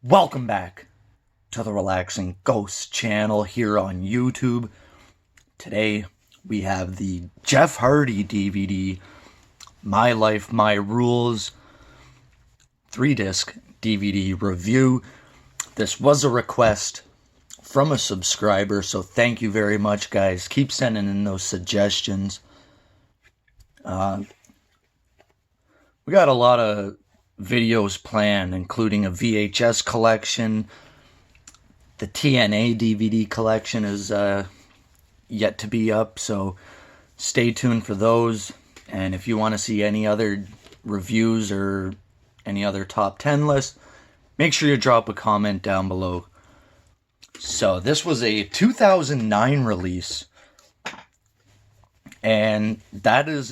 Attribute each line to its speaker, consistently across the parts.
Speaker 1: Welcome back to the Relaxing Ghost channel here on YouTube. Today we have the Jeff Hardy DVD, My Life, My Rules, 3-disc DVD review. This was a request from a subscriber, so thank you very much, guys. Keep sending in those suggestions. We got a lot of videos planned, including a VHS collection. The TNA DVD collection is yet to be up, so stay tuned for those. And if you want to see any other reviews or any other top 10 lists, make sure you drop a comment down below. So this was a 2009 release, and that is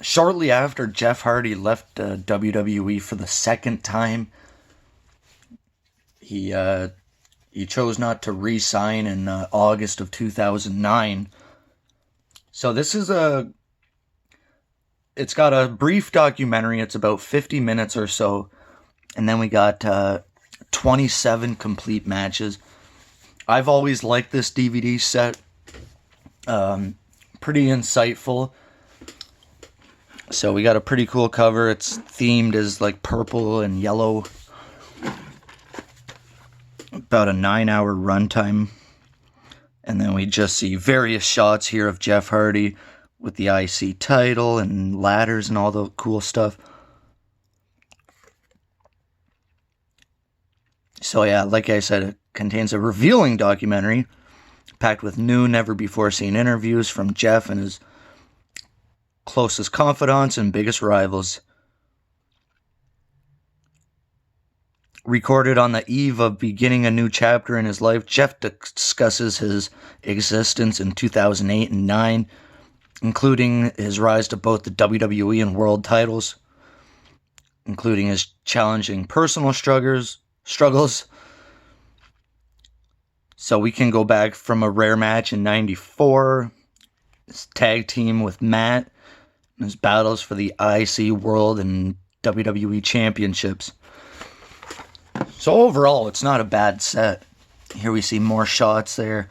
Speaker 1: shortly after Jeff Hardy left WWE for the second time. He chose not to re-sign in August of 2009. So this is it's got a brief documentary. It's about 50 minutes or so. And then we got 27 complete matches. I've always liked this DVD set. Pretty insightful. So we got a pretty cool cover. It's themed as like purple and yellow. About a 9-hour runtime. And then we just see various shots here of Jeff Hardy with the IC title and ladders and all the cool stuff. So yeah, like I said, it contains a revealing documentary packed with new, never-before-seen interviews from Jeff and his closest confidants and biggest rivals. Recorded on the eve of beginning a new chapter in his life, Jeff discusses his existence in 2008 and 9, including his rise to both the WWE and world titles, including his challenging personal struggles. So we can go back from a rare match in 94, his tag team with Matt, and his battles for the IC World and WWE Championships. So overall, it's not a bad set. Here we see more shots there.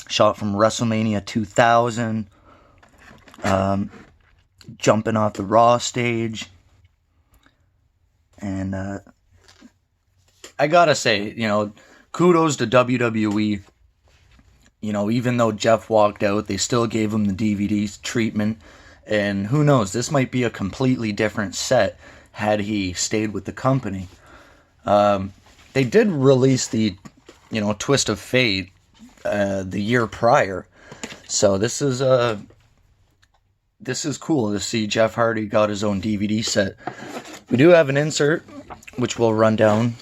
Speaker 1: Shot from WrestleMania 2000. Jumping off the Raw stage. And I gotta say, kudos to WWE. Even though Jeff walked out, they still gave him the DVD treatment. And who knows, this might be a completely different set had he stayed with the company. They did release the, Twist of Fate the year prior. So this is cool to see Jeff Hardy got his own DVD set. We do have an insert, which we'll run down.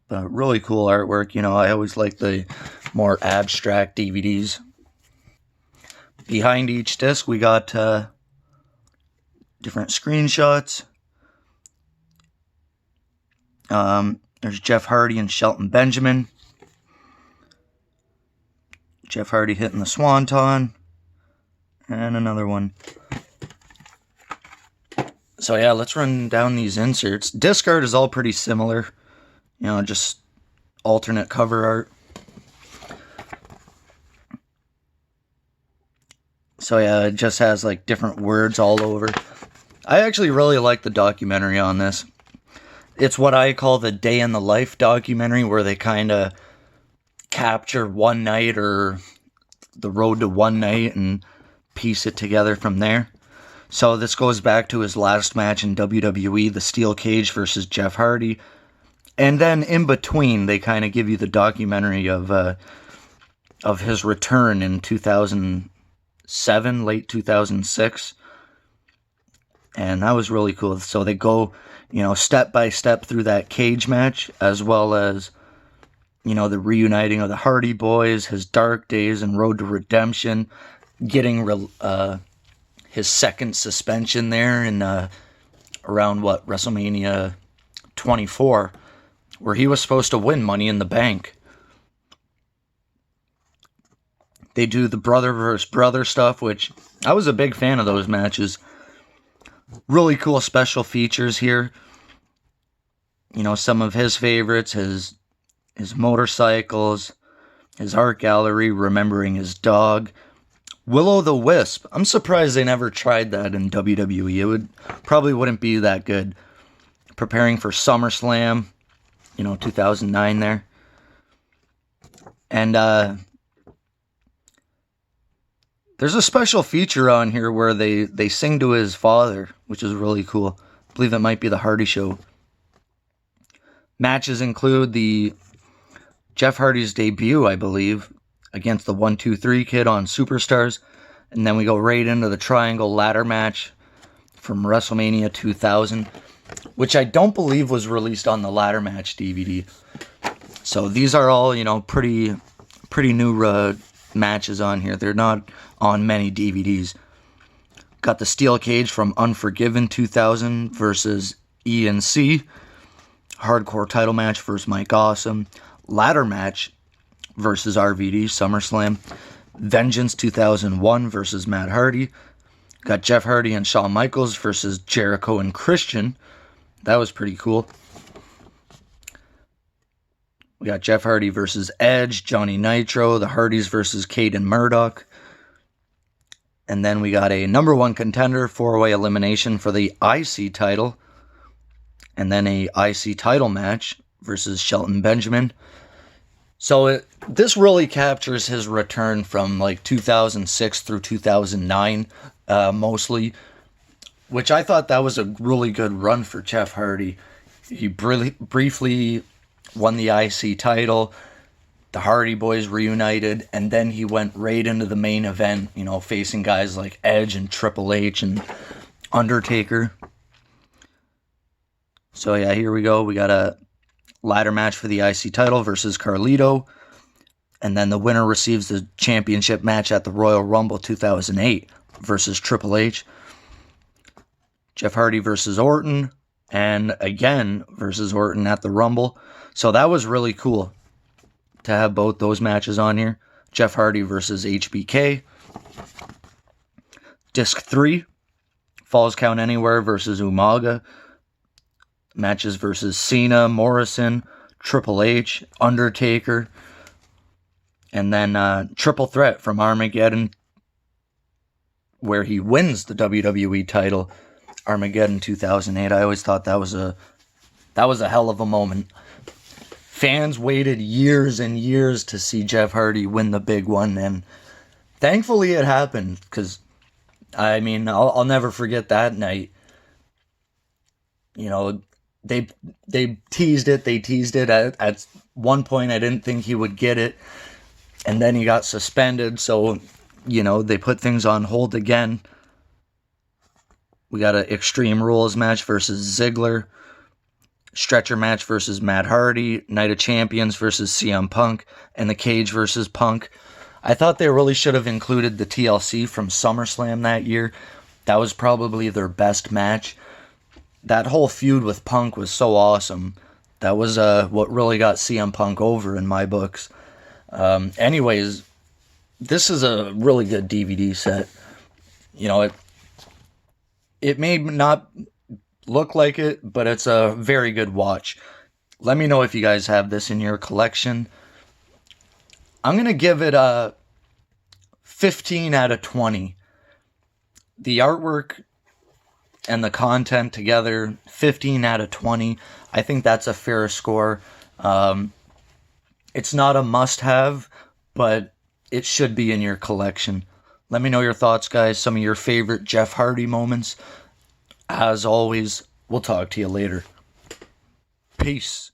Speaker 1: But really cool artwork. I always like the more abstract DVDs. Behind each disc, we got different screenshots. There's Jeff Hardy and Shelton Benjamin. Jeff Hardy hitting the Swanton. And another one. So yeah, let's run down these inserts. Disc art is all pretty similar. Just alternate cover art. So yeah, it just has like different words all over. I actually really like the documentary on this. It's what I call the day in the life documentary, where they kind of capture one night or the road to one night and piece it together from there. So this goes back to his last match in WWE, the Steel Cage versus Jeff Hardy. And then in between, they kind of give you the documentary of his return in 2007, late 2006. And that was really cool. So they go, step by step through that cage match, as well as, the reuniting of the Hardy Boys, his dark days and road to redemption, getting his second suspension there in around WrestleMania 24, where he was supposed to win Money in the Bank. They do the brother versus brother stuff, which I was a big fan of those matches. Really cool special features here. some of his favorites, his motorcycles, his art gallery, remembering his dog. Will-O-the-Wisp. I'm surprised they never tried that in WWE. Probably wouldn't be that good. Preparing for SummerSlam, 2009 there. And there's a special feature on here where they sing to his father, which is really cool. I believe it might be the Hardy Show. Matches include the Jeff Hardy's debut, I believe, against the 1-2-3 Kid on Superstars. And then we go right into the Triangle Ladder match from WrestleMania 2000, which I don't believe was released on the Ladder Match DVD. So these are all, pretty new matches on here. They're not on many DVDs. Got the Steel Cage from Unforgiven 2000 versus E&C. Hardcore title match versus Mike Awesome. Ladder match versus RVD, SummerSlam. Vengeance 2001 versus Matt Hardy. Got Jeff Hardy and Shawn Michaels versus Jericho and Christian. That was pretty cool. We got Jeff Hardy versus Edge, Johnny Nitro, the Hardys versus Cade and Murdoch. And then we got a number one contender, 4-way elimination for the IC title. And then a IC title match versus Shelton Benjamin. So this really captures his return from 2006 through 2009, mostly. Which I thought that was a really good run for Jeff Hardy. He briefly won the IC title. The Hardy Boys reunited, and then he went right into the main event, facing guys like Edge and Triple H and Undertaker. So yeah, here we go. We got a ladder match for the IC title versus Carlito. And then the winner receives the championship match at the Royal Rumble 2008 versus Triple H. Jeff Hardy versus Orton. And again versus Orton at the Rumble. So that was really cool to have both those matches on here. Jeff Hardy versus HBK. Disc 3. Falls Count Anywhere versus Umaga. Matches versus Cena, Morrison, Triple H, Undertaker. And then Triple Threat from Armageddon, where he wins the WWE title. Armageddon 2008. I always thought that was a hell of a moment. Fans waited years and years to see Jeff Hardy win the big one, and thankfully it happened, because, I'll never forget that night. They teased it. At one point, I didn't think he would get it, and then he got suspended, so, they put things on hold again. We got an Extreme Rules match versus Ziggler. Stretcher match versus Matt Hardy, Night of Champions versus CM Punk, and the Cage versus Punk. I thought they really should have included the TLC from SummerSlam that year. That was probably their best match. That whole feud with Punk was so awesome. That was what really got CM Punk over in my books. Anyways, this is a really good DVD set. It may not look like it, but it's a very good watch. Let me know if you guys have this in your collection. I'm going to give it a 15 out of 20. The artwork and the content together, 15 out of 20. I think that's a fair score. It's not a must-have, but it should be in your collection. Let me know your thoughts, guys. Some of your favorite Jeff Hardy moments. As always, we'll talk to you later. Peace.